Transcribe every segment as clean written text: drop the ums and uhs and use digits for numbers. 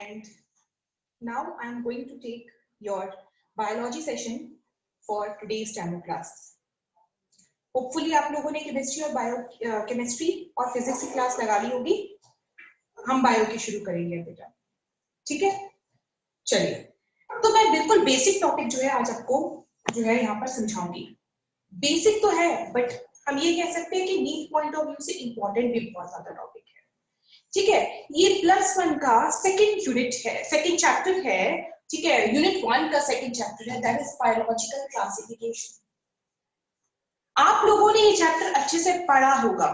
And now I am going to take your biology session for today's demo class. Hopefully आप लोगों ने chemistry और chemistry और physics की क्लास लगा ली होगी. हम बायो की शुरू करेंगे बेटा, ठीक है? चलिए, तो मैं बिल्कुल बेसिक टॉपिक जो है आज आपको जो है यहाँ पर समझाऊंगी. बेसिक तो है, बट हम ये कह सकते हैं कि नीट पॉइंट ऑफ व्यू से इंपॉर्टेंट भी बहुत ज्यादा टॉपिक है. ठीक है, ये +1 का सेकंड यूनिट है, सेकंड चैप्टर है. ठीक है, यूनिट 1 का सेकंड चैप्टर है, दैट इज बायोलॉजिकल क्लासिफिकेशन. आप लोगों ने ये चैप्टर अच्छे से पढ़ा होगा.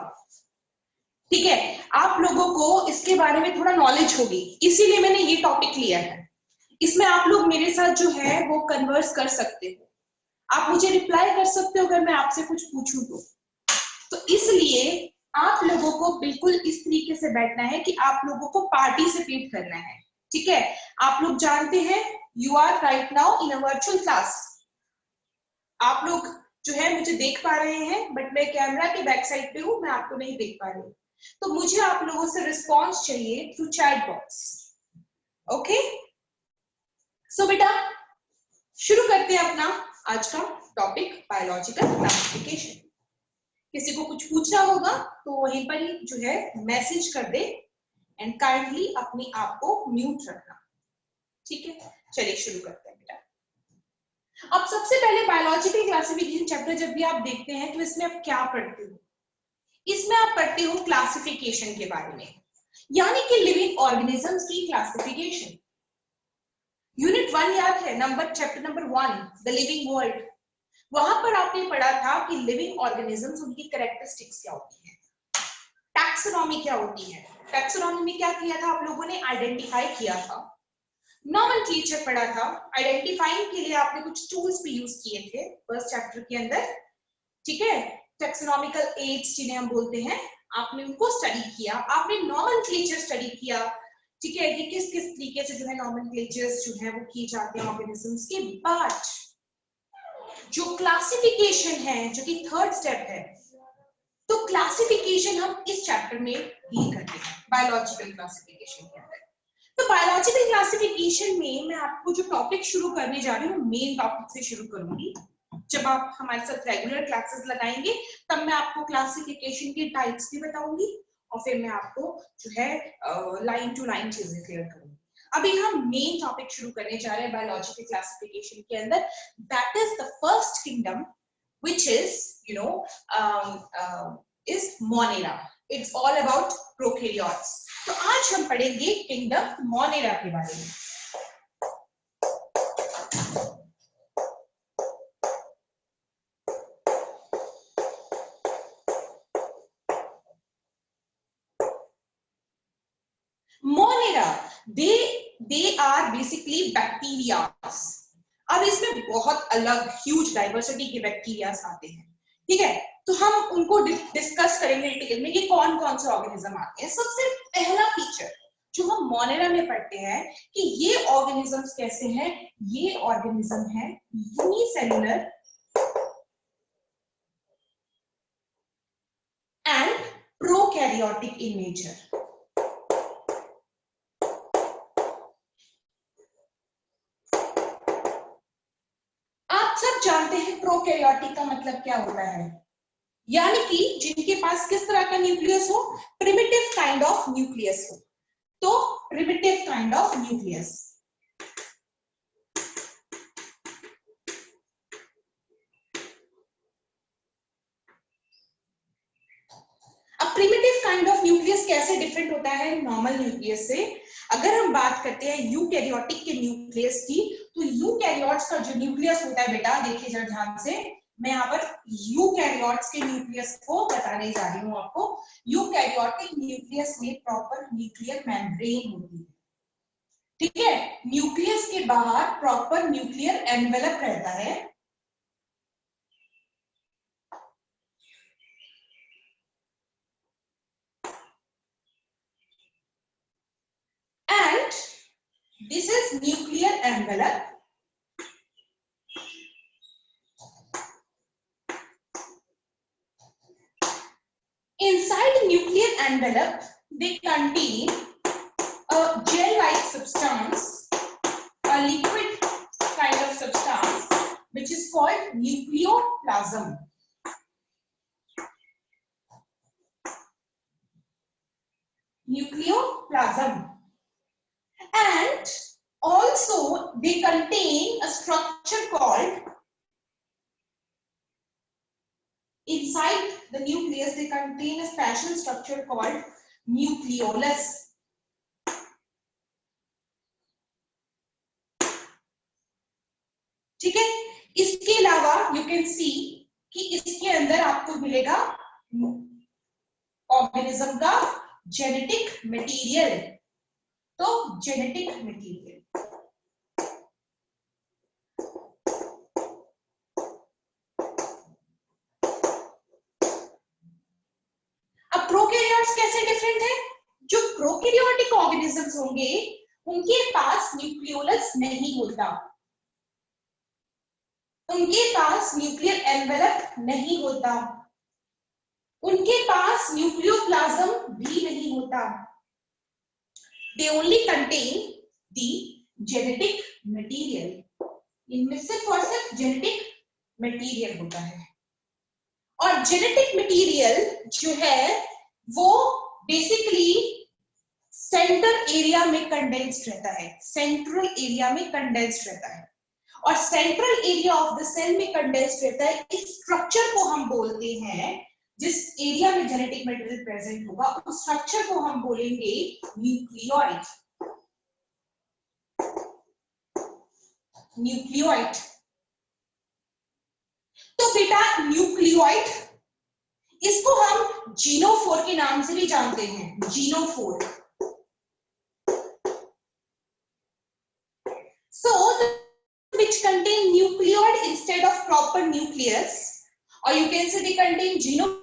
ठीक है, आप लोगों को इसके बारे में थोड़ा नॉलेज होगी, इसीलिए मैंने ये टॉपिक लिया है. इसमें आप लोग मेरे साथ जो है वो कन्वर्स कर सकते हो, आप मुझे रिप्लाई कर सकते हो अगर मैं आपसे कुछ पूछूं तो इसलिए आप लोगों को बिल्कुल इस तरीके से बैठना है कि आप लोगों को पार्टिसिपेट करना है. ठीक है, आप लोग जानते हैं you are right now in a virtual class. आप लोग जो है मुझे देख पा रहे हैं, बट मैं कैमरा के बैक साइड पे हूं, मैं आपको नहीं देख पा रही हूँ. तो मुझे आप लोगों से रिस्पॉन्स चाहिए थ्रू चैट बॉक्स. ओके, सो बेटा शुरू करते हैं अपना आज का टॉपिक बायोलॉजिकल क्लासिफिकेशन. किसी को कुछ पूछना होगा तो वहीं पर ही जो है मैसेज कर दे एंड काइंडली अपने आप को म्यूट रखना. ठीक है, चलिए शुरू करते हैं बेटा. अब सबसे पहले बायोलॉजिकल क्लासिफिकेशन चैप्टर जब भी आप देखते हैं तो इसमें आप क्या पढ़ते हो? इसमें आप पढ़ते हो क्लासिफिकेशन के बारे में, यानी कि लिविंग ऑर्गेनिजम्स की क्लासिफिकेशन. यूनिट 1 याद है, chapter number 1 the living world. वहां पर आपने पढ़ा था कि लिविंग ऑर्गेनिजम्स, उनकी कैरेक्टरिस्टिक्स क्या होती है, टैक्सोनॉमी क्या होती है. टैक्सोनॉमी में क्या किया था आप लोगों ने? आइडेंटिफाई किया था. नॉमेनक्लेचर पढ़ा था. आइडेंटिफाइंग के लिए आपने कुछ टूल्स भी यूज किए थे फर्स्ट चैप्टर के अंदर. ठीक है, टैक्सोनॉमिकल एड्स जिन्हें हम बोलते हैं, आपने उनको स्टडी किया. आपने नॉमेनक्लेचर स्टडी किया. ठीक है, कि किस किस तरीके से जो है नॉमेनक्लेचर्स जो है वो किए जाते हैं ऑर्गेनिजम्स के. बट जो क्लासिफिकेशन है, जो कि थर्ड स्टेप है, तो क्लासिफिकेशन हम इस चैप्टर में डील करते हैं बायोलॉजिकल क्लासिफिकेशन के अंदर. तो बायोलॉजिकल क्लासिफिकेशन में मैं आपको जो टॉपिक शुरू करने जा रही हूँ, मेन टॉपिक से शुरू करूंगी. जब आप हमारे साथ रेगुलर क्लासेस लगाएंगे तब मैं आपको क्लासिफिकेशन के टाइप्स भी बताऊंगी और फिर मैं आपको जो है लाइन टू लाइन चीजें क्लियर करूंगी. अभी हम मेन टॉपिक शुरू करने जा रहे हैं बायोलॉजिकल क्लासिफिकेशन के अंदर. That is the first kingdom which is is Monera. It's all about prokaryotes. तो आज हम पढ़ेंगे किंगडम मोनेरा के बारे में. Monera they are basically bacteria. अब इसमें बहुत अलग ह्यूज डाइवर्सिटी के बैक्टीरियाज आते हैं. ठीक है, तो हम उनको डिस्कस करेंगे डिटेल में कि कौन कौन से ऑर्गेनिज्म आते हैं. सबसे पहला फीचर जो हम मोनेरा में पढ़ते हैं कि ये ऑर्गेनिजम्स कैसे हैं. ये ऑर्गेनिज्म है unicellular and prokaryotic in nature. जानते हैं प्रोकैरियोटिक का मतलब क्या होता है, यानी कि जिनके पास किस तरह का न्यूक्लियस हो, प्रिमिटिव काइंड ऑफ न्यूक्लियस हो. तो प्रिमिटिव काइंड ऑफ न्यूक्लियस. अब प्रिमिटिव काइंड ऑफ न्यूक्लियस कैसे डिफरेंट होता है नॉर्मल न्यूक्लियस से? अगर हम बात करते हैं यूकैरियोटिक के न्यूक्लियस की, तो यूकैरियोट्स का जो न्यूक्लियस होता है बेटा, देखिए जरा ध्यान से, मैं यहाँ पर यूकैरियोट्स के न्यूक्लियस को बताने जा रही हूँ आपको. यूकैरियोटिक न्यूक्लियस में प्रॉपर न्यूक्लियर मेम्ब्रेन होती है. ठीक है, न्यूक्लियस के बाहर प्रॉपर न्यूक्लियर एनवेलप रहता है. And this is nuclear envelope. Inside the nuclear envelope, they contain a a gel-like substance, a liquid kind of substance, which is called nucleoplasm. Nucleoplasm. And also they contain a structure called, inside the nucleus they contain a special structure called nucleolus. ठीक है, इसके अलावा you can see कि इसके अंदर आपको मिलेगा organism का जेनेटिक मटेरियल. तो जेनेटिक मटेरियल, अब प्रोकैरियोट्स कैसे डिफरेंट है? जो प्रोकैरियोटिक ऑर्गेनिजम्स होंगे उनके पास न्यूक्लियोलस नहीं होता, उनके पास न्यूक्लियर एनवेलप नहीं होता, उनके पास न्यूक्लियोप्लाज्म भी नहीं होता. They only contain the genetic material. इनमें सिर्फ और सिर्फ जेनेटिक मटेरियल होता है. और जेनेटिक मटेरियल जो है वो बेसिकली सेंट्रल एरिया में कंडेंस्ड रहता है, सेंट्रल एरिया में कंडेंस्ड रहता है. और central area of the cell में कंडेंस्ड रहता है. इस स्ट्रक्चर को हम बोलते हैं, जिस एरिया में जेनेटिक मटेरियल प्रेजेंट होगा उस स्ट्रक्चर को हम बोलेंगे न्यूक्लियोइड. न्यूक्लियोइड. तो बेटा न्यूक्लियोइड, इसको हम जीनोफोर के नाम से भी जानते हैं. Genophore. So which contain nucleoid instead of proper nucleus, or you can say they contain genome.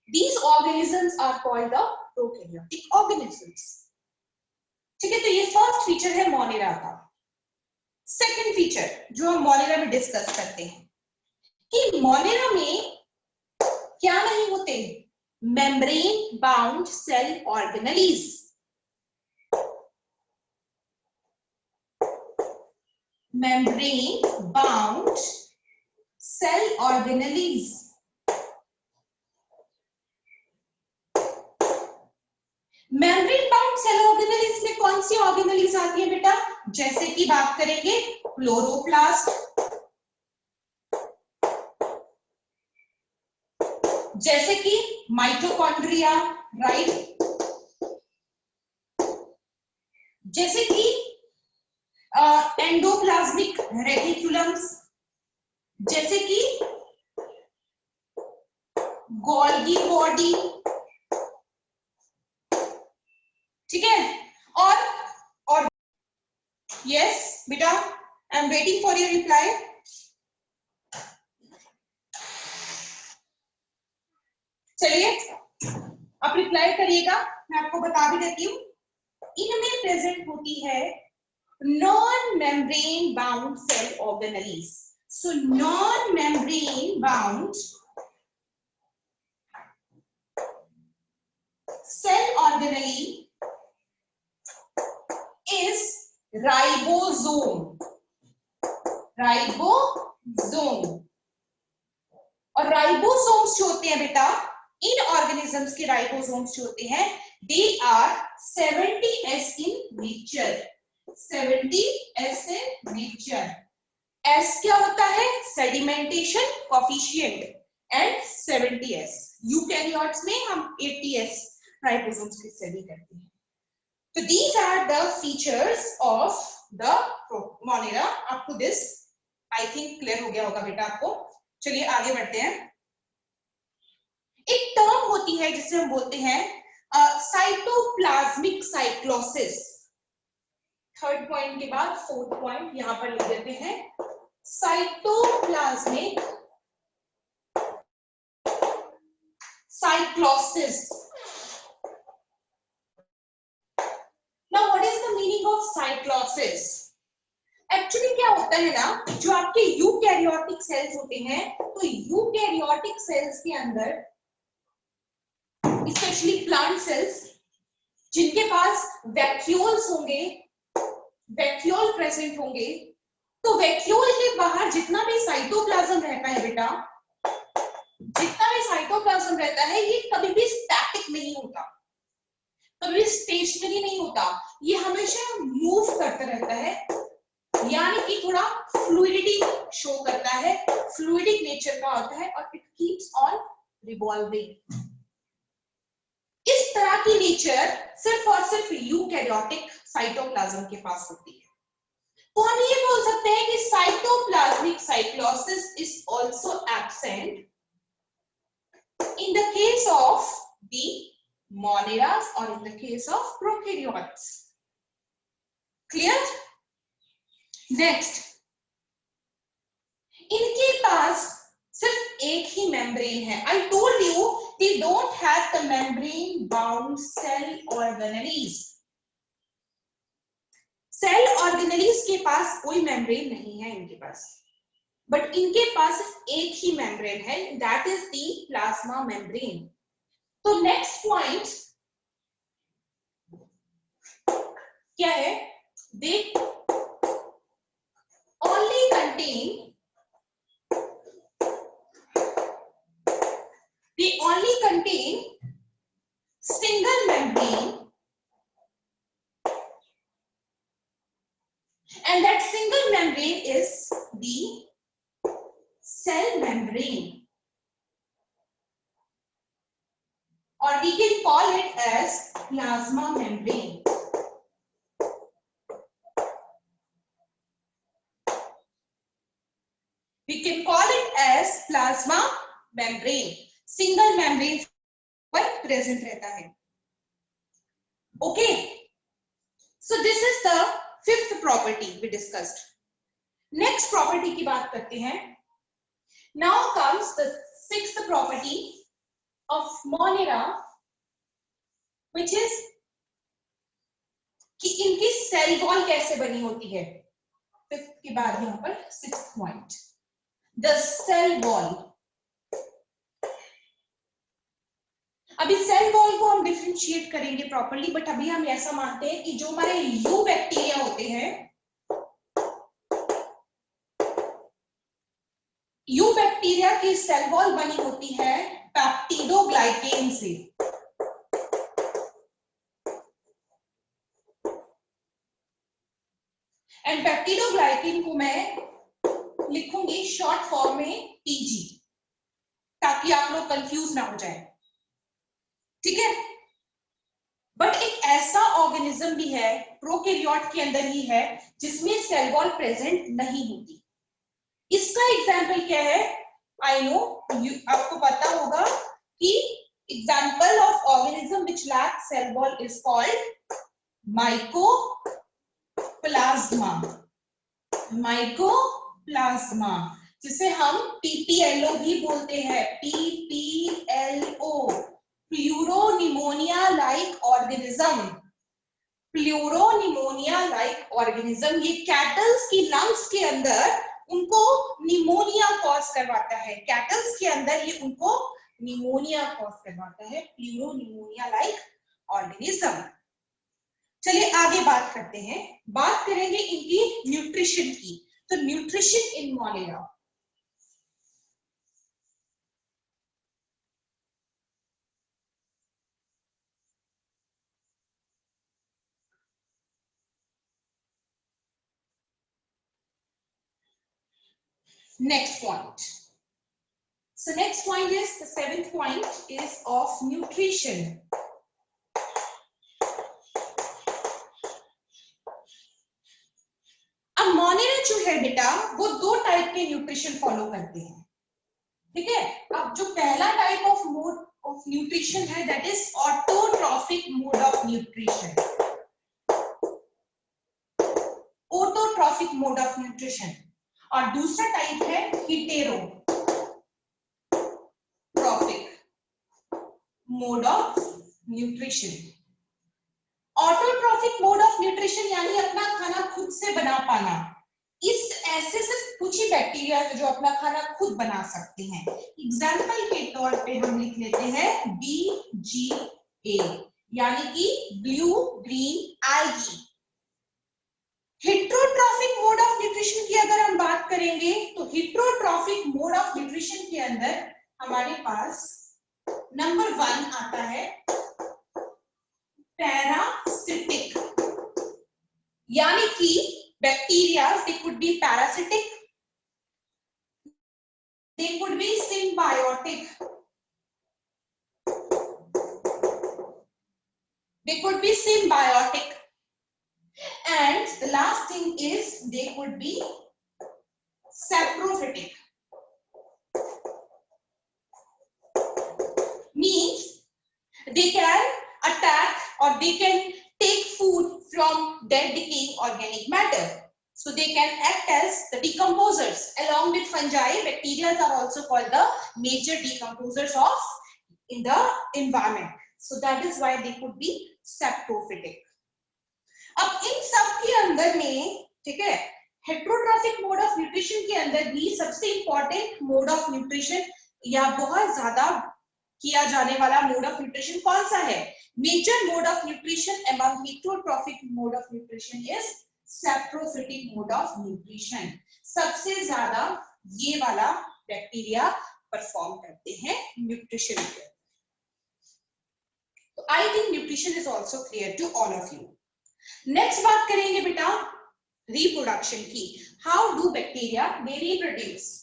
These organisms are called the prokaryotic organisms. ठीक है, तो ये फर्स्ट फीचर है मोनेरा का. सेकंड फीचर जो हम मोनेरा में डिस्कस करते हैं कि मोनेरा में क्या नहीं होते? Membrane bound cell organelles. membrane bound cell organelles. membrane bound cell organelles में कौन सी ऑर्गेनेलीज आती है बेटा? जैसे कि बात करेंगे क्लोरोप्लास्ट, जैसे कि माइटोकॉन्ड्रिया, राइट, जैसे कि एंडोप्लाज्मिक रेटिकुलम्स, जैसे कि गोल्गी बॉडी. ठीक है, और यस बेटा, I am waiting for your reply. चलिए आप रिप्लाई करिएगा. मैं आपको बता भी देती हूँ, इनमें प्रेजेंट होती है non-membrane bound cell organelles. So non-membrane bound cell organelle is ribosome. Ribosome. और राइबोसोम्स जो होते हैं बेटा, इन ऑर्गेनिजम्स के राइबोसोम्स जो होते हैं, they are 70S in nature. 70S in nature. S क्या होता है? Sedimentation coefficient, and 70S. Eukaryotes में हम 80S राइबोसोम्स की स्टडी करते हैं. तो these are the features of the Monera. आपको दिस आई थिंक क्लियर हो गया होगा बेटा आपको. चलिए आगे बढ़ते हैं. एक टर्म होती है जिसे हम बोलते हैं साइटोप्लाज्मिक साइक्लोसिस. थर्ड पॉइंट के बाद फोर्थ पॉइंट यहां पर लिख देते हैं, cytoplasmic cyclosis. Now what is the meaning of cyclosis? Actually क्या होता है ना, जो आपके यूकैरियोटिक सेल्स होते हैं, तो यूकैरियोटिक सेल्स के अंदर, स्पेशली प्लांट सेल्स, जिनके पास वैक्यूल्स होंगे, वैक्यूल प्रेजेंट होंगे, तो वैक्यूल के बाहर जितना भी साइटोप्लाज्म रहता है बेटा, जितना भी साइटोप्लाज्म रहता है ये कभी भी स्टैटिक नहीं होता, कभी स्टेशनरी नहीं होता, ये हमेशा मूव करता रहता है, यानी कि थोड़ा फ्लूइडिटी शो करता है, फ्लूइडिक नेचर का होता है और इट कीप्स ऑन रिवॉल्विंग। इस तरह की नेचर सिर्फ और सिर्फ यूकैरियोटिक साइटोप्लाज्म के पास होती है। तो हम ये बोल सकते हैं कि cytoplasmic cyclosis is also absent in the case of the moneras or in the case of prokaryotes. Clear? Next, इनके पास सिर्फ एक ही मेम्ब्रेन है. I told you they don't have the membrane bound cell organelles. Cell organelles के पास कोई membrane नहीं है इनके पास, बट इनके पास एक ही मेम्ब्रेन है, that is the plasma membrane. तो नेक्स्ट पॉइंट क्या है? They only contain single membrane, and that single membrane is the cell membrane, or we can call it as plasma membrane. We can call it as plasma membrane. Single membrane पर present रहता है. Okay. So this is the fifth property we discussed. Next property की बात करते हैं. Now comes the sixth property of Monera, which is कि इनकी cell wall कैसे बनी होती है. फिफ्थ के बाद यहाँ पर sixth point, the cell wall. अभी सेल वॉल को हम डिफरेंशिएट करेंगे प्रॉपर्ली, बट अभी हम ऐसा मानते हैं कि जो हमारे यू बैक्टीरिया होते हैं, यू बैक्टीरिया की सेल वॉल बनी होती है पेप्टिडोग्लाइकेन से. एंड पेप्टिडोग्लाइकेन को मैं लिखूंगी शॉर्ट फॉर्म में पीजी, ताकि आप लोग कंफ्यूज ना हो जाए. ठीक है. बट एक ऐसा ऑर्गेनिज्म भी है प्रोकैरियोट के अंदर ही है जिसमें सेल वॉल प्रेजेंट नहीं होती. इसका एग्जाम्पल क्या है? आई नो आपको पता होगा कि example of organism which lack cell wall is called mycoplasma. Mycoplasma जिसे हम पीपीएलओ भी बोलते हैं, PPLO, pleuropneumonia like organism. Pleuropneumonia like organism ये कैटल्स की लंग्स के अंदर उनको निमोनिया कॉज करवाता है. कैटल्स के अंदर ये उनको निमोनिया कॉज करवाता है, प्लूरोनिमोनिया लाइक ऑर्गेनिज्म. चलिए आगे बात करते हैं. बात करेंगे इनकी न्यूट्रिशन की. तो nutrition in Monera. Next point. So next point is, the seventh point is of nutrition. अब मोनेरा जो है बेटा वो दो टाइप के न्यूट्रिशन फॉलो करते हैं. ठीक है. अब जो पहला type of mode of nutrition है that is autotrophic mode of nutrition. Autotrophic mode of nutrition. और दूसरा टाइप है heterotrophic mode of nutrition. Autotrophic mode of nutrition यानी अपना खाना खुद से बना पाना. इस ऐसे सिर्फ कुछ ही बैक्टीरिया है जो अपना खाना खुद बना सकते हैं. एग्जाम्पल के तौर पे हम लिख लेते हैं BGA, यानी कि ब्लू ग्रीन आएगी। हेट्रोट्रॉफिक मोड ऑफ न्यूट्रिशन की अगर हम बात करेंगे तो हेट्रोट्रॉफिक मोड ऑफ न्यूट्रिशन के अंदर हमारे पास नंबर 1 आता है पैरासिटिक, यानी कि bacteria they could be parasitic, they could be symbiotic, they could be symbiotic, and the last thing is they could be saprophytic, means they can attack or they can take food from dead decaying organic matter, so they can act as the decomposers. Along with fungi, bacteria are also called the major decomposers of in the environment, so that is why they could be saprophytic. अब इन सब के अंदर में, ठीक है, heterotrophic mode of nutrition के अंदर भी सबसे इंपॉर्टेंट मोड ऑफ न्यूट्रिशन या बहुत ज्यादा किया जाने वाला मोड ऑफ न्यूट्रिशन कौन सा है? Major mode of nutrition among heterotrophic mode of nutrition is saprophytic mode of nutrition. सबसे ज्यादा ये वाला बैक्टीरिया परफॉर्म करते हैं न्यूट्रिशन के। तो I think nutrition is also clear to all of you. Next बात करेंगे बेटा रिप्रोडक्शन की। How do bacteria they reproduce?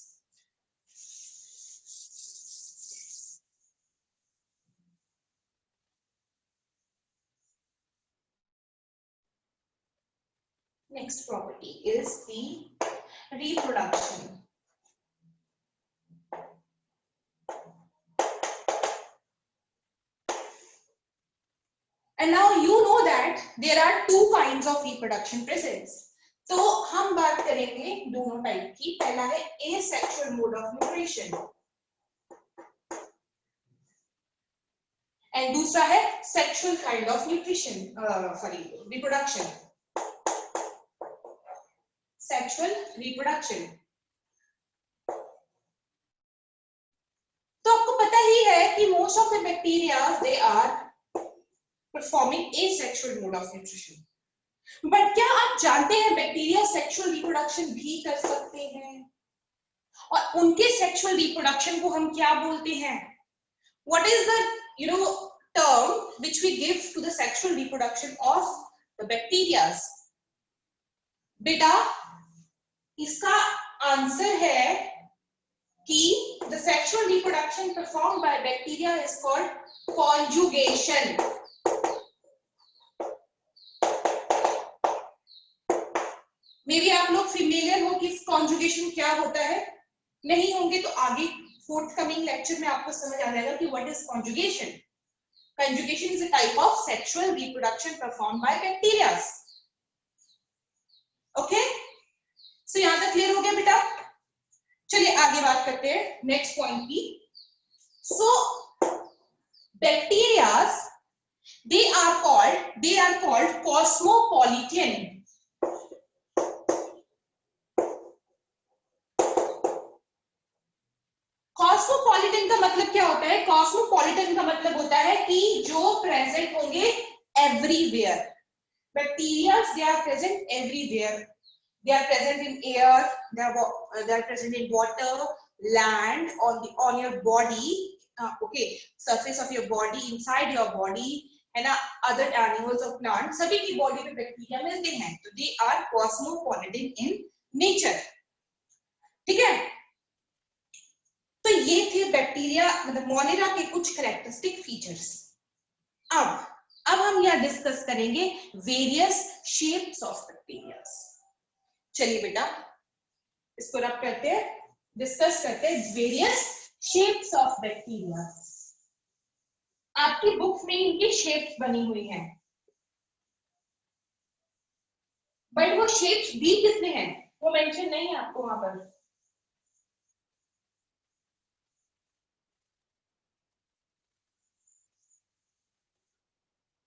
Next property is the reproduction. And now you know that there are two kinds of reproduction present. तो हम बात करेंगे दोनों type की। पहला है asexual mode of nutrition and दूसरा है sexual kind of nutrition, reproduction. Sexual reproduction. तो आपको पता ही है कि most of the bacteria they are performing asexual mode of nutrition. But क्या आप जानते हैं बैक्टीरिया सेक्सुअल रिप्रोडक्शन भी कर सकते हैं? और उनके सेक्सुअल रिप्रोडक्शन को हम क्या बोलते हैं? What is the term which we give to the sexual reproduction of the bacterias? बेटा इसका आंसर है कि the sexual reproduction performed by bacteria is called conjugation. Maybe आप लोग फेमिलियर हो कि कॉन्जुगेशन क्या होता है, नहीं होंगे तो आगे फोर्थ कमिंग लेक्चर में आपको समझ आ जाएगा कि what is conjugation. Conjugation is a type of sexual reproduction perform by bacteria. Okay, so यहां तक क्लियर हो गया बेटा? चलिए आगे बात करते हैं नेक्स्ट पॉइंट की। So bacterias they are called cosmopolitan. Cosmopolitan का मतलब क्या होता है? कॉस्मोपॉलिटन का मतलब होता है कि जो प्रेजेंट होंगे everywhere. Bacteria they are present everywhere. They are present in air, they are present in water, land, on your body, okay, surface of your body, inside your body, है ना, other animals or plants, सभी की body में bacteria मिलते हैं। तो they are cosmopolitan in nature। ठीक है, तो ये थे बैक्टीरिया मतलब मोनेरा के कुछ कैरेक्टरिस्टिक फीचर्स। अब हम यह डिस्कस करेंगे वेरियस शेप्स ऑफ बैक्टीरिया। चलिए बेटा इसको रब करते हैं, डिस्कस करते हैं वेरियस शेप्स ऑफ बैक्टीरिया। आपकी बुक में इनकी शेप्स बनी हुई हैं, बट वो शेप्स भी कितने हैं वो मेंशन नहीं है आपको वहां पर।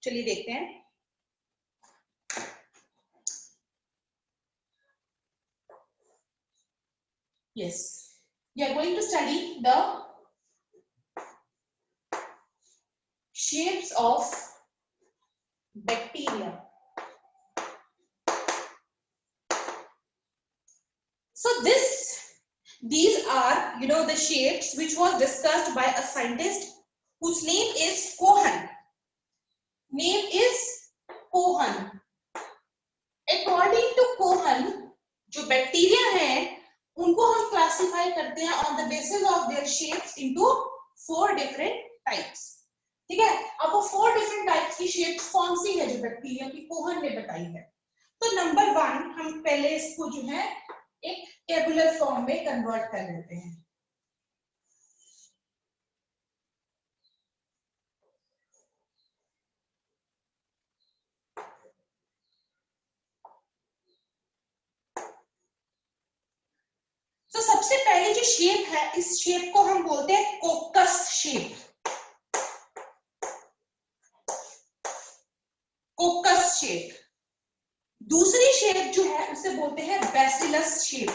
चलिए देखते हैं। Yes, we are going to study the shapes of So these are, you know, the shapes which was discussed by a scientist whose name is Cohen. Name is Cohen. According to Cohen, जो bacteria हैं उनको हम classify करते हैं on the basis of their shapes into 4 different types. ठीक है, अब वो 4 डिफरेंट टाइप्स की शेप्स कौन सी है जो बैक्टीरिया की कोहन ने बताई है. तो नंबर 1 हम पहले इसको जो है एक टेबुलर फॉर्म में कन्वर्ट कर लेते हैं. तो सबसे पहले जो शेप है इस शेप को हम बोलते हैं कोकस शेप. कोकस शेप. दूसरी शेप जो है उसे बोलते हैं बैसिलस शेप.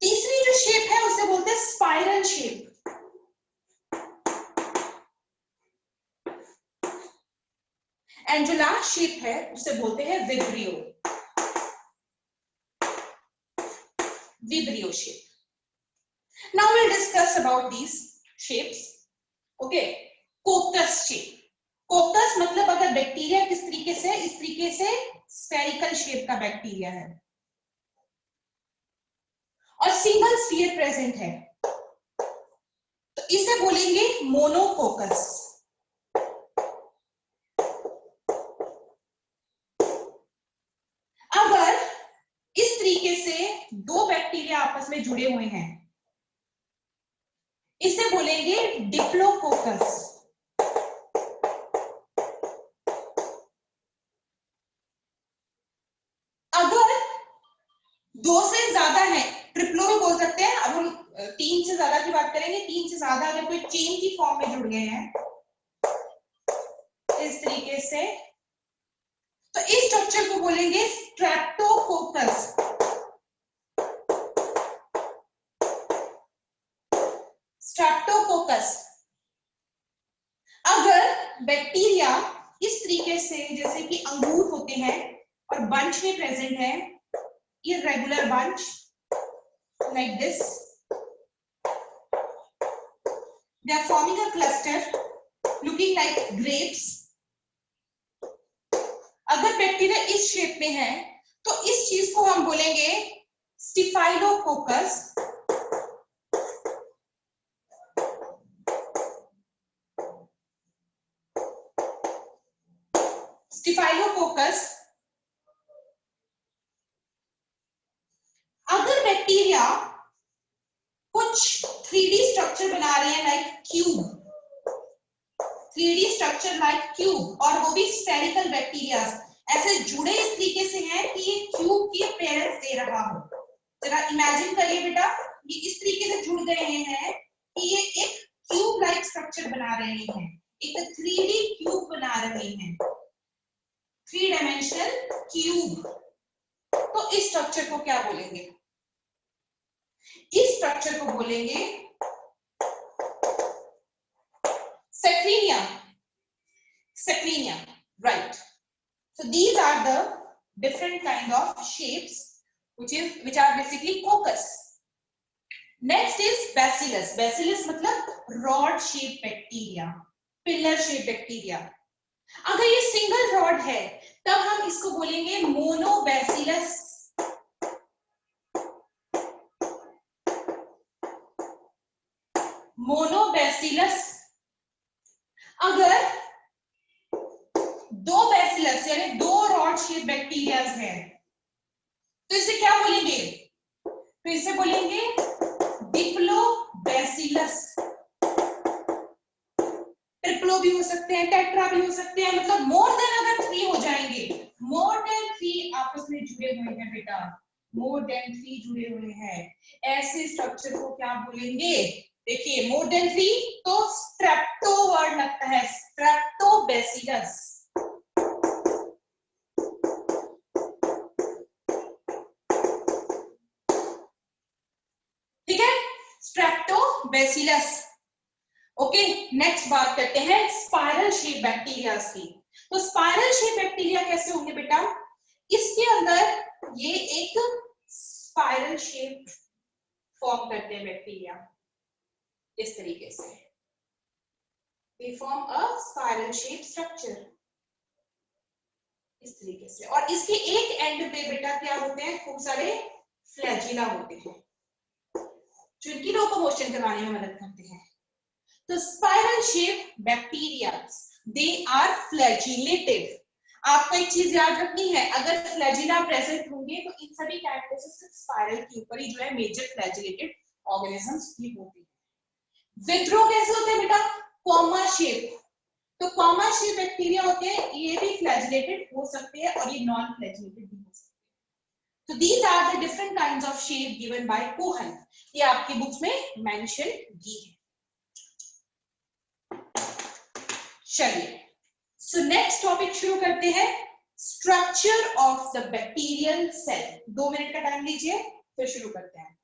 तीसरी जो शेप है उसे बोलते हैं स्पाइरल शेप. एंड जो लास्ट शेप है उसे बोलते हैं vibrio. Vibrio shape. Now will discuss about these shapes. Okay, कोकस shape. कोकस मतलब अगर बैक्टीरिया किस तरीके से, इस तरीके से स्फेरिकल शेप का बैक्टीरिया है और सिंगल स्फीयर प्रेजेंट है तो इसे बोलेंगे मोनोकोकस. अगर इस तरीके से 2 बैक्टीरिया आपस में जुड़े हुए हैं इसे बोलेंगे डिप्लोकोकस. अगर 2 से ज्यादा है, ट्रिप्लो भी बोल सकते हैं. अब हम 3 से ज्यादा की बात करेंगे. 3 से ज्यादा अगर कोई चेन की फॉर्म में जुड़ गए हैं इस तरीके से तो इस स्ट्रक्चर को बोलेंगे स्ट्रेप्टोकोकस. स्ट्रेप्टोकोकस. अगर बैक्टीरिया इस तरीके से जैसे कि अंगूर होते हैं और बंच में प्रेजेंट है, irregular bunch like this, they are forming a cluster looking like grapes. अगर बैक्टीरिया इस शेप में है तो इस चीज को हम बोलेंगे स्टिफाइलोकोकस. स्टिफाइलोकोकस. अगर बैक्टीरिया कुछ 3D स्ट्रक्चर बना रहे हैं like cube, 3D structure like cube, और वो भी स्फेरिकल बैक्टीरिया ऐसे जुड़े इस तरीके से हैं कि ये क्यूब की अपीयरेंस दे रहा हो. जरा इमेजिन करिए बेटा, ये इस तरीके से जुड़ गए हैं कि ये एक क्यूब लाइक स्ट्रक्चर बना रहे हैं, एक 3D क्यूब बना रहे हैं, 3 डायमेंशनल क्यूब. तो इस स्ट्रक्चर को क्या बोलेंगे? इस स्ट्रक्चर को बोलेंगे सेक्रीनिया. सेक्रीनिया, right. So these are the different kind of shapes which are basically coccus. Next is bacillus. Bacillus मतलब rod shaped bacteria, pillar shaped bacteria. अगर ये सिंगल रॉड है तब हम इसको बोलेंगे मोनोबैसिलस. मोनोबैसिलस. अगर 2 बैसिलस यानी 2 रॉड शेप बैक्टीरिया है तो इसे क्या बोलेंगे? तो इसे बोलेंगे डिप्लोबैसिलस. ट्रिप्लो भी हो सकते हैं, टेट्रा भी हो सकते हैं, मतलब मोर देन अगर 3 हो जाएंगे, मोर देन 3 आपस में जुड़े हुए हैं बेटा, मोर देन 3 जुड़े हुए हैं, ऐसे स्ट्रक्चर को क्या बोलेंगे? देखिए मोर देन 3 तो स्ट्रेप्टो वर्ड लगता है, स्ट्रेप्टोबैसिलस. ठीक है, स्ट्रेप्टोबैसिलस. ओके, नेक्स्ट बात करते हैं स्पाइरल शेप बैक्टीरिया की. तो स्पाइरल शेप बैक्टीरिया कैसे होंगे बेटा, इसके अंदर ये एक स्पाइरल शेप फॉर्म करते हैं बैक्टीरिया, इस तरीके से they form a spiral shaped structure, इस तरीके से। और इसके एक एंड पे बेटा क्या होते हैं, खूब सारे फ्लैजिला होते हैं जो इनकी लोकोमोशन करवाने में मदद करते हैं। तो spiral shape bacteria they are flagellative. आपको एक चीज याद रखनी है, अगर फ्लैजिला प्रेजेंट होंगे तो इन सभी कैरेक्टरिस्टिक स्पाइरल के ऊपर ही जो है मेजर फ्लैजिलेटेड ऑर्गेनिजम्स भी होते हैं। विथड्रॉ कैसे होते हैं बेटा, कॉमा शेप। तो कॉमा शेप बैक्टीरिया होते हैं, ये भी फ्लैजिलेटेड हो सकते हैं और ये नॉन फ्लैजिलेटेड भी हो सकते हैं। तो these are the different kinds of shape given by Cohn, ये आपकी बुक्स में मेंशन की है। चलिए, सो नेक्स्ट टॉपिक शुरू करते हैं, structure of the bacterial cell. 2 minute का टाइम लीजिए, फिर शुरू करते हैं।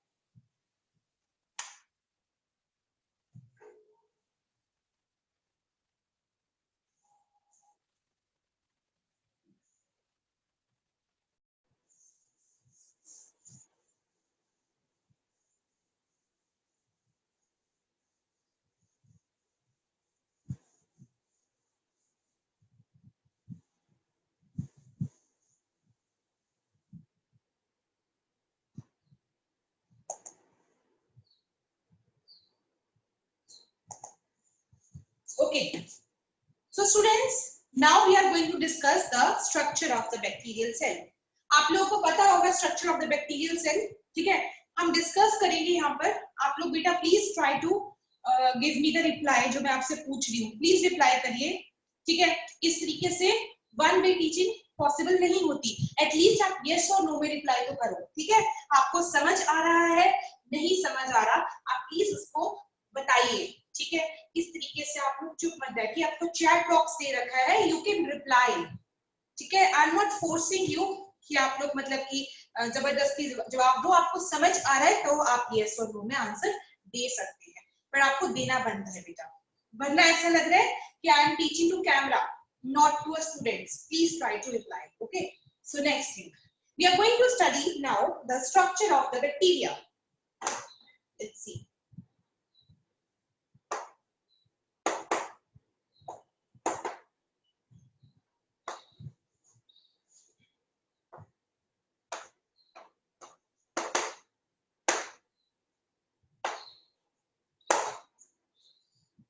Okay, so students, now we are going to discuss the structure of the bacterial cell. आप लोगों को पता होगा structure of the bacterial cell, ठीक है? हम डिस्कस करेंगे यहाँ पर। आप लोग बेटा please try to give me the reply, जो मैं आपसे पूछ रही हूँ प्लीज रिप्लाई करिए, ठीक है? इस तरीके से वन वे टीचिंग पॉसिबल नहीं होती, एटलीस्ट आप यस और नो में रिप्लाई तो करो, ठीक है? आपको समझ आ रहा है, नहीं समझ आ रहा, आप प्लीज उसको बताइए, ठीक है? इस तरीके से आप लोग चुप मत बैठिए, आपको चैट बॉक्स दे रखा है, यू कैन रिप्लाई, ठीक है? I am not forcing you कि आप लोग मतलब कि जबरदस्ती जवाब दो, आपको समझ आ रहा है तो आप यस और नो में आंसर दे सकते हैं, पर आपको देना बनता है बेटा, वरना ऐसा लग रहा है कि I am teaching to camera not to students. Please try to reply. Okay, so next thing we are going to study now the structure of the bacteria. Let's see.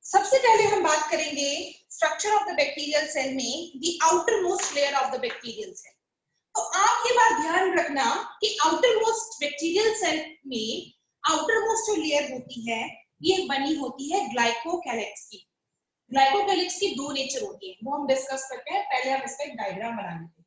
सबसे पहले हम बात करेंगे structure of the bacterial cell में the outer most layer of the bacterial cell. तो आप ये बात ध्यान रखना कि आउटर मोस्ट बैक्टीरियल सेल में आउटर मोस्ट जो लेयर होती है ये बनी होती है ग्लाइकोकैलिक्स की। ग्लाइकोकैलिक्स की 2 नेचर होती है, वो हम डिस्कस करते हैं, पहले हम इसका एक डायग्राम बना लेते हैं।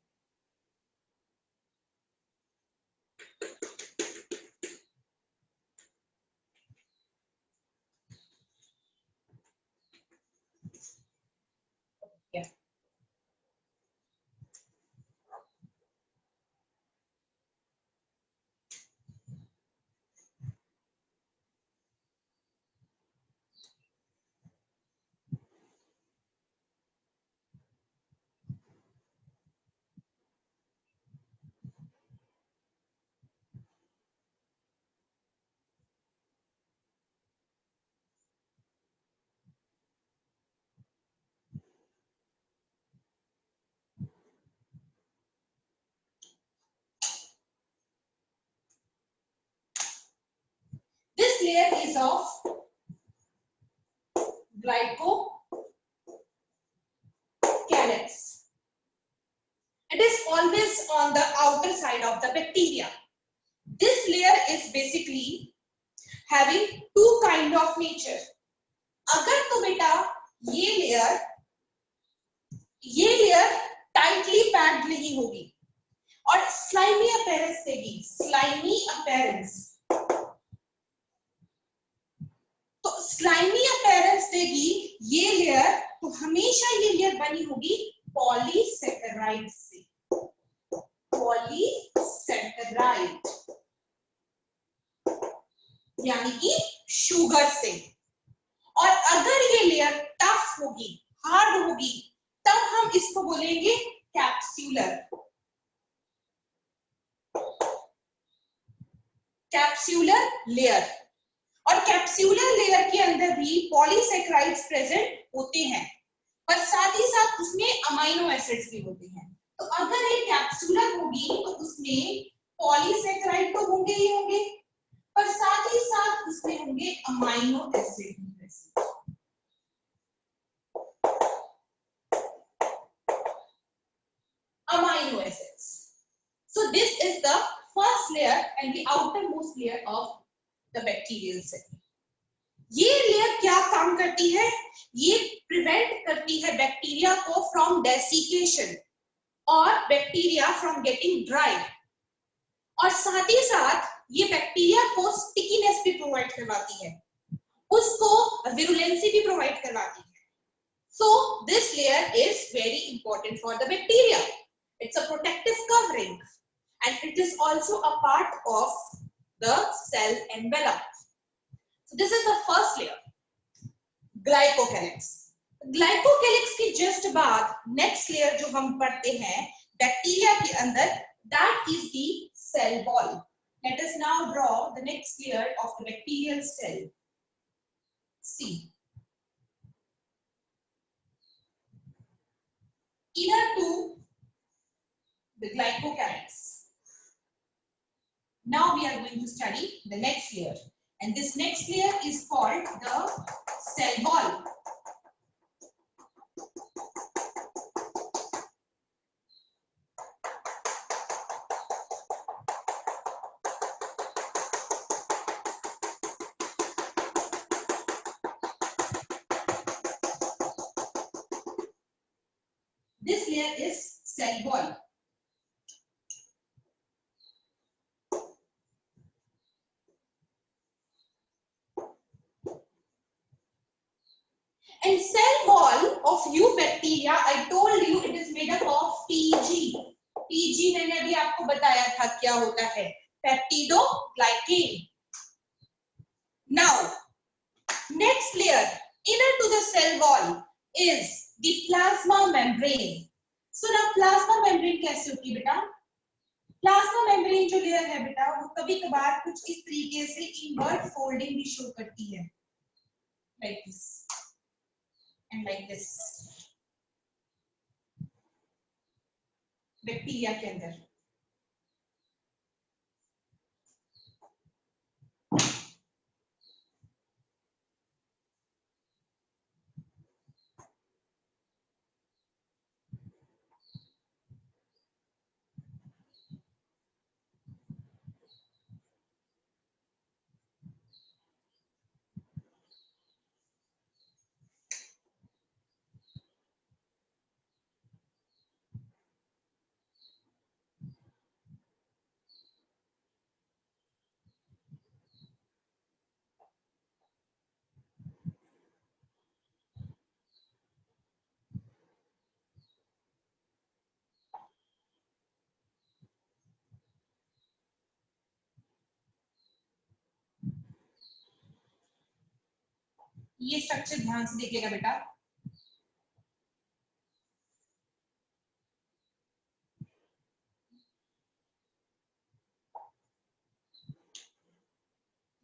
This layer is of glycocalyx. It is always on the outer side of the bacteria. This layer is basically having 2 kind of nature. अगर तो बेटा ये लेयर टाइटली पैक्ड नहीं होगी और स्लाइमी अपीयरेंस देगी, स्लाइमी अपीयरेंस, तो स्लाइमी अपीयरेंस देगी ये लेयर, तो हमेशा ये लेयर बनी होगी पॉलीसैकेराइड से, पॉलीसैकेराइड यानी कि शुगर से। और अगर ये लेयर टफ होगी, हार्ड होगी, तब हम इस इसको बोलेंगे कैप्सूलर। कैप्सूलर लेयर, और कैप्सूलर लेयर के अंदर भी पॉलीसेक्राइड्स प्रेजेंट होते हैं, पर साथ ही साथ उसमें अमाइनो एसिड्स भी होते हैं। तो अगर ये कैप्सूलर होगी तो उसमें पॉलीसेक्राइड तो होंगे ही होंगे, पर साथ ही साथ उसमें होंगे amino acid. Amino acids. So this is the first layer and the outermost layer of the bacterial cell. ये लेयर क्या काम करती है? ये प्रिवेंट करती है बैक्टीरिया को फ्रॉम डेसिकेशन और बैक्टीरिया फ्रॉम गेटिंग ड्राई, और साथ ही साथ ये बैक्टीरिया को स्टिकीनेस भी प्रोवाइड करवाती है, उसको विरुलेंसी भी प्रोवाइड करवाती है। So this layer is very important for the bacteria. It's a protective covering and it is also a part of the cell envelope. So this is the first layer, glycocalyx. Glycocalyx के just बाद next layer जो हम पढ़ते हैं bacteria के अंदर, that is the cell wall. Let us now draw the next layer of the bacterial cell. See, inner to the glycocalyx. Now we are going to study the next layer, and this next layer is called the cell wall. This layer is cell wall. And cell wall of eubacteria, I told you it is made up of Pg. Pg मैंने अभी आपको बताया था क्या होता है, peptidoglycan. Now, next layer inner to the cell wall is the plasma membrane. So now plasma membrane कैसे होती है बेटा? प्लाज्मा मेम्ब्रेन जो लेयर है बेटा, वो कभी कभार कुछ इस तरीके से इनवर्ट फोल्डिंग भी शो करती है, like this and like this, bacteria के अंदर. ये स्ट्रक्चर ध्यान से देखिएगा बेटा.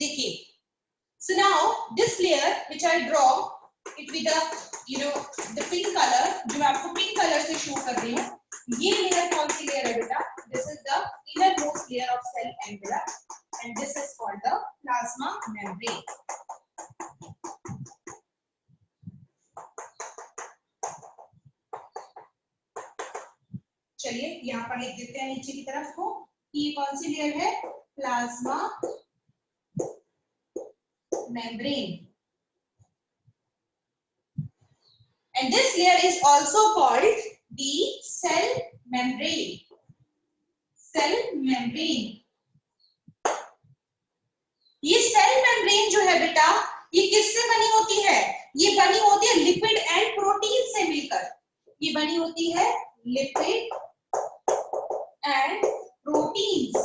देखिए, so now this layer which I draw it with the the pink color, जो मैं आपको पिंक कलर से शो कर रही हूँ, ये लेयर कौन सी लेयर है बेटा? This is the innermost layer of cell envelope and this is called the plasma membrane. चलिए यहाँ पर लिख देते हैं नीचे की तरफ को, ये कौन सी लेयर है? Plasma membrane. And this layer is also called the cell membrane. Cell membrane. ये सेल मेम्ब्रेन जो है बेटा, ये किससे बनी होती है? ये बनी होती है लिपिड एंड प्रोटीन से मिलकर. ये बनी होती है लिपिड एंड प्रोटीन्स.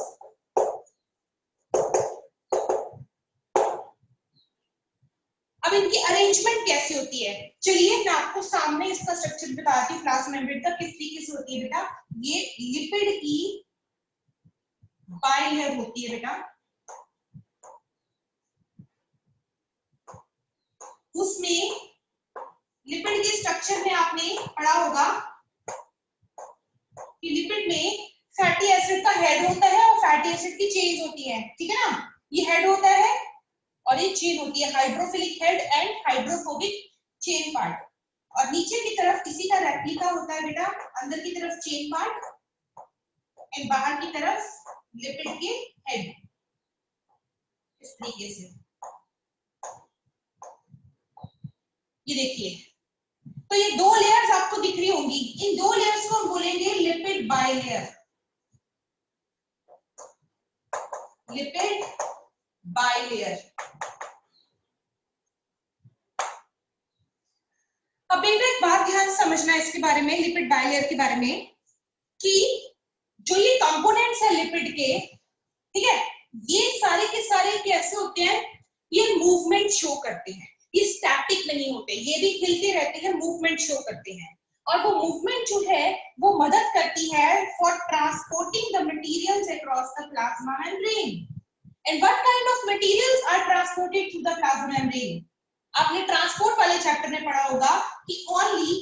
अब इनकी अरेंजमेंट कैसी होती है, चलिए मैं आपको सामने इसका स्ट्रक्चर बताती हूँ प्लाज्मा मेम्ब्रेन का किस तरीके से होती है बेटा। ये लिपिड की बाइलेयर होती है बेटा, उसमें लिपिड के स्ट्रक्चर में आपने पढ़ा होगा कि लिपिड में फैटी एसिड का हेड होता है और फैटी एसिड की चेन होती है, ठीक है ना। ये हेड होता है और ये चेन होती है, hydrophilic head and hydrophobic chain part. और नीचे की तरफ इसी का रेप्लिका होता है बेटा, अंदर की तरफ चेन पार्ट एंड बाहर की तरफ लिपिड के हेड, इस तरीके से। ये देखिए, तो ये दो लेयर्स आपको दिख रही होंगी, इन दो लेयर्स को हम बोलेंगे लिपिड बाइलेयर, लिपिड बाइलेयर। अब बेटा एक बात ध्यान समझना है इसके बारे में, लिपिड बाइलेयर के बारे में, कि जो ये कंपोनेंट्स है लिपिड के, ठीक है, ये सारे के सारे कैसे होते हैं, ये मूवमेंट शो करते हैं, ये स्टैटिक नहीं होते, ये भी हिलते रहते हैं, मूवमेंट शो करते हैं। और वो मूवमेंट जो है वो मदद करती है for transporting the materials across the plasma membrane. And what kind of materials are transported through the plasma membrane. आपने ट्रांसपोर्ट वाले चैप्टर में पढ़ा होगा कि only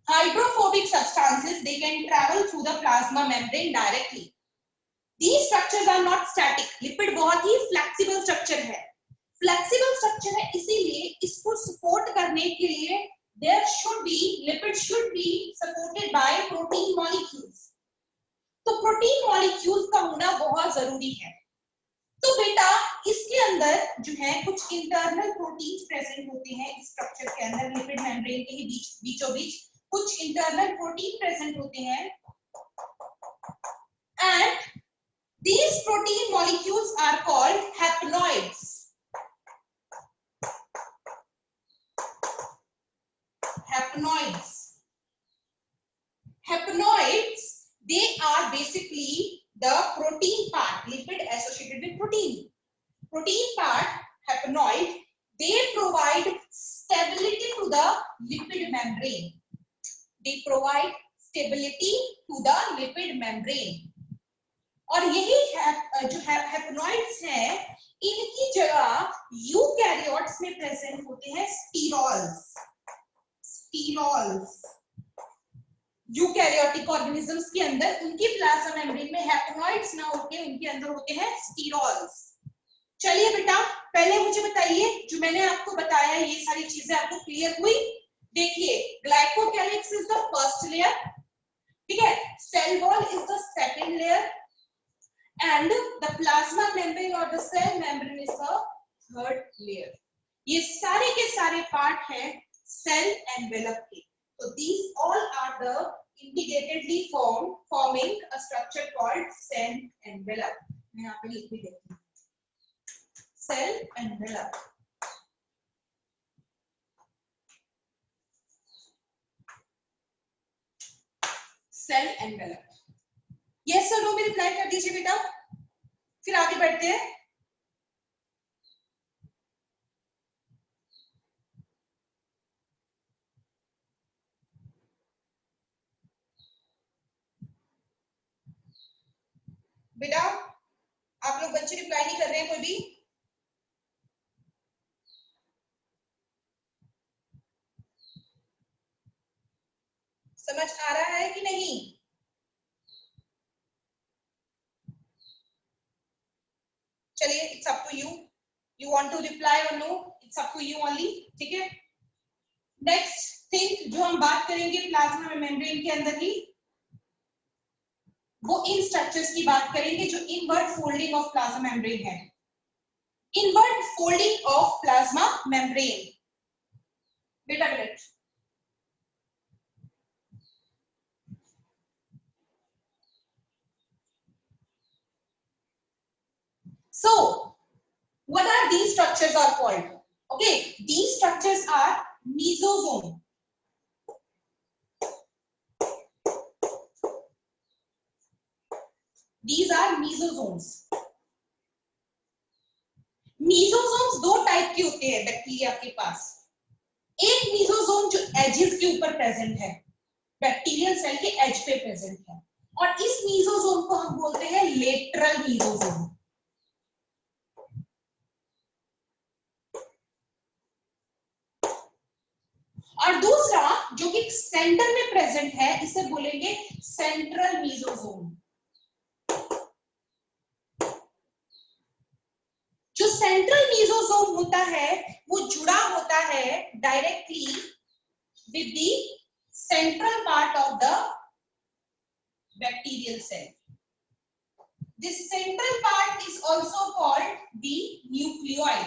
hydrophobic substances they can travel through the plasma membrane directly. These structures are not static. Lipid बहुत ही flexible structure है, flexible structure है, इसीलिए इसको सपोर्ट करने के लिए lipid should be supported by protein molecules. तो प्रोटीन मॉलिक्यूल्स का होना बहुत जरूरी है। तो बेटा इसके अंदर जो है कुछ इंटरनल प्रोटीन्स प्रेजेंट होते हैं, इस स्ट्रक्चर के अंदर लिपिड मेम्ब्रेन के ही बीचों बीच कुछ इंटरनल प्रोटीन प्रेजेंट होते हैं, and these protein molecules are called haploids. Haploids, they are basically the protein part, lipid associated with protein. Protein part, haploid, they provide stability to the lipid membrane. They provide stability to the lipid membrane. और यही जो haploids हैं, इनकी जगह eukaryotes में present होते हैं स्टीरॉल्स। Eukaryotic organisms के अंदर उनकी प्लाज्मा मेम्ब्रेन में हैप्लॉइड्स ना होके उनके अंदर होते हैं स्टीरॉल्स। चलिए बेटा पहले मुझे बताइए, जो मैंने आपको बताया ये सारी चीजें आपको क्लियर हुई। देखिए glycocalyx is the first layer, ठीक है, cell wall is the second layer, and the plasma membrane or the cell membrane is the third layer. ये सारे के सारे पार्ट हैं cell envelope के। So these all are the integratedly forming a structure called cell envelope. मैं यहाँ पे लिख भी देती हूँ, cell envelope. Cell envelope. Yes और नो में रिप्लाई कर दीजिए बेटा, फिर आगे बढ़ते हैं। बेटा आप लोग बच्चे रिप्लाई नहीं कर रहे हैं कोई भी? समझ आ रहा है कि नहीं? चलिए it's up to you, you want to reply or no, it's up to you only, ठीक है। नेक्स्ट थिंग जो हम बात करेंगे प्लाज्मा मेम्ब्रेन के अंदर की, वो इन स्ट्रक्चर्स की बात करेंगे जो invert folding of plasma membrane है। Invert folding of plasma membrane, बेटा minute, so what are these structures are called? Okay, these structures are mesosome. These are mesosomes. मीजोसोम्स दो टाइप के होते हैं बैक्टीरिया के पास। एक मीजोसोम जो एजेस के ऊपर प्रेजेंट है, बैक्टीरियल सेल के एज पे प्रेजेंट है, और इस मीजोसोम को हम बोलते हैं लेटरल मीजोसोम। और दूसरा जो कि सेंटर में प्रेजेंट है, इसे बोलेंगे सेंट्रल मीजोसोम। जो सेंट्रल मीजोसोम होता है वो जुड़ा होता है directly with the central part of the bacterial cell. This central part is also called the nucleoid.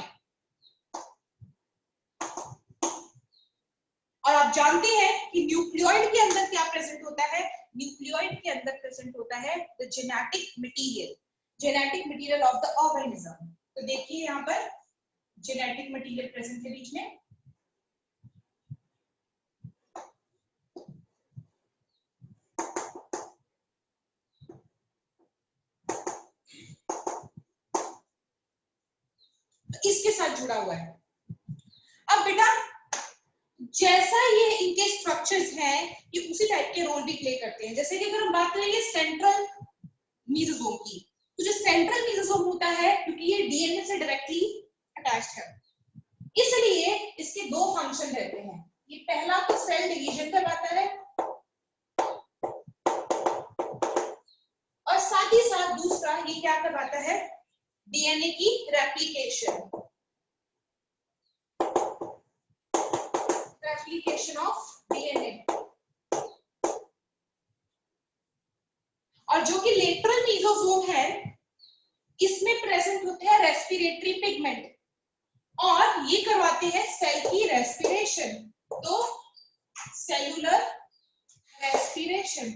और आप जानते हैं कि न्यूक्लियोइड के अंदर क्या प्रेजेंट होता है? न्यूक्लियोइड के अंदर प्रेजेंट होता है the genetic material of the organism. तो देखिए यहाँ पर जेनेटिक मटेरियल प्रेजेंट है बीच में। तो इसके साथ जुड़ा हुआ है। अब बेटा जैसा ये इनके स्ट्रक्चर्स हैं, ये उसी टाइप के रोल भी प्ले करते हैं। जैसे कि अगर हम बात करेंगे सेंट्रल मीजोसोम की, तो जो सेंट्रल मीजोसोम होता है, क्योंकि ये डीएनए से डायरेक्टली अटैच्ड है, इसलिए इसके दो फंक्शन रहते हैं। ये पहला तो सेल डिवीजन करवाता है, और साथ ही साथ दूसरा ये क्या करवाता है? डीएनए की रेप्लिकेशन ऑफ डीएनए। और जो कि लेटरल मीजोसोम है, इसमें प्रेजेंट होते हैं रेस्पिरेटरी पिगमेंट, और ये करवाते हैं सेल की रेस्पिरेशन। तो सेलुलर रेस्पिरेशन।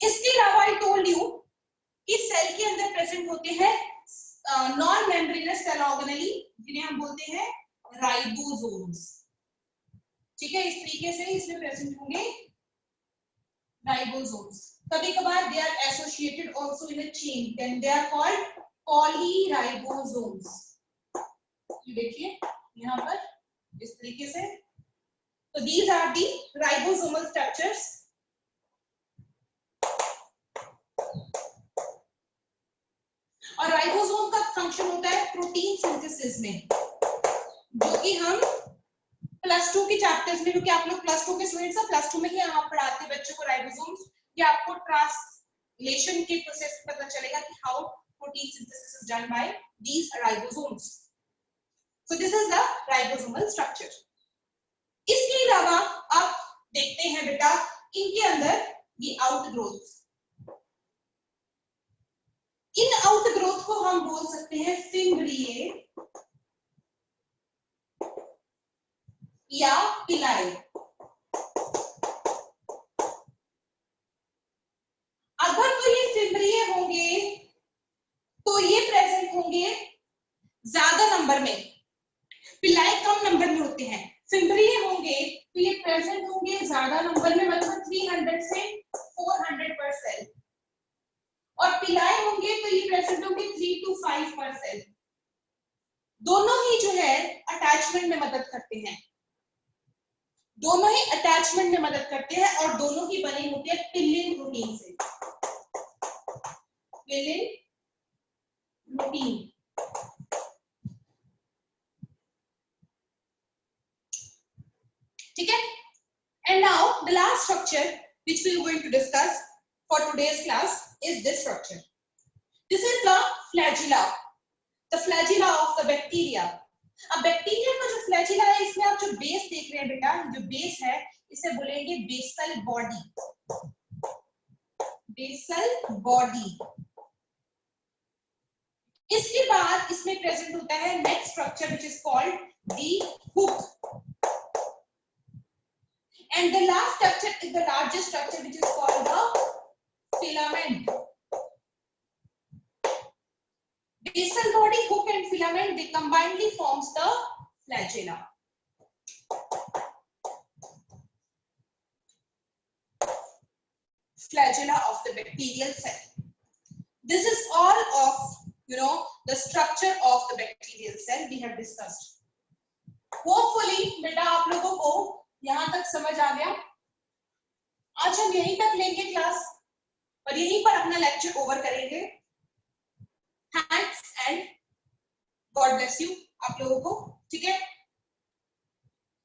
इसके अलावा आई टोल्ड यू कि सेल के अंदर प्रेजेंट होते हैं नॉन मेम्ब्रेनस सेल ऑर्गेनेली, जिन्हें हम बोलते हैं राइबोसोम्स। ठीक है, इस तरीके से इसमें प्रेजेंट होंगे राइबोसोम्स। कभी कभार they are associated also in a chain, then they are called polyribosomes. ये देखिए यहाँ पर इस तरीके से। तो these are the ribosomal structures। और राइबोसोम का फंक्शन होता है प्रोटीन सिंथेसिस में, जो कि हम +2 के चैप्टर्स में, क्योंकि आप लोग +2 के स्टूडेंट्स हैं, +2 में ही आप पढ़ाते हैं बच्चों को राइबोसोम्स, या आपको ट्रांसलेशन के प्रोसेस में पता चलेगा कि how protein synthesis is done by these ribosomes. So this is the ribosomal structure. इसके अलावा आप देखते हैं बेटा इनके अंदर ये आउटग्रोथ। इन आउटग्रोथ को हम बोल सकते हैं फिम्ब्रिए या पिलाई। अगर तो ये फिम्ब्रिए होंगे तो ये प्रेजेंट होंगे ज्यादा नंबर में, पिलाई कम नंबर में होते हैं। फिम्ब्रिए होंगे तो ये प्रेजेंट होंगे ज्यादा नंबर में, मतलब 300 से 400 पर सेल, और पिलाई होंगे तो ये प्रेजेंट होंगे 3 to 5 पर सेल। दोनों ही जो है अटैचमेंट में मदद करते हैं, दोनों ही अटैचमेंट में मदद करते हैं, और दोनों ही बने होते हैं पिलिन प्रोटीन से। पिलिन प्रोटीन। ठीक है, and now the last structure which we are going to discuss for today's class is this structure. This is the flagella, the flagella of the bacteria. अब बैक्टीरिया का जो फ्लैजिला है, इसमें आप जो बेस देख रहे हैं बेटा, जो बेस है इसे बोलेंगे बेसल बॉडी। Basal body. इसके बाद इसमें प्रेजेंट होता है next structure which is called the hook, and the last structure is the largest structure which is called the filament. Basal body, hook and filament, they combinedly forms the flagella. Flagella of the bacterial cell. This is all of, you know, the structure of the bacterial cell we have discussed. Hopefully बेटा आप लोगों को यहाँ तक समझ आ गया. आज हम यहीं तक लेंगे क्लास और यहीं पर अपना लेक्चर ओवर करेंगे. Thanks and God bless you आप लोगों को. ठीक है,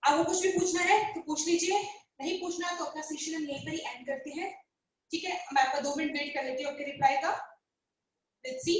आपको कुछ भी पूछना है तो पूछ लीजिए, नहीं पूछना तो अपना सेशन हम यहीं पर ही एंड करते हैं. ठीक है, मैं आपका 2 मिनट वेट कर लेती हूँ आपके रिप्लाई का. Let's see.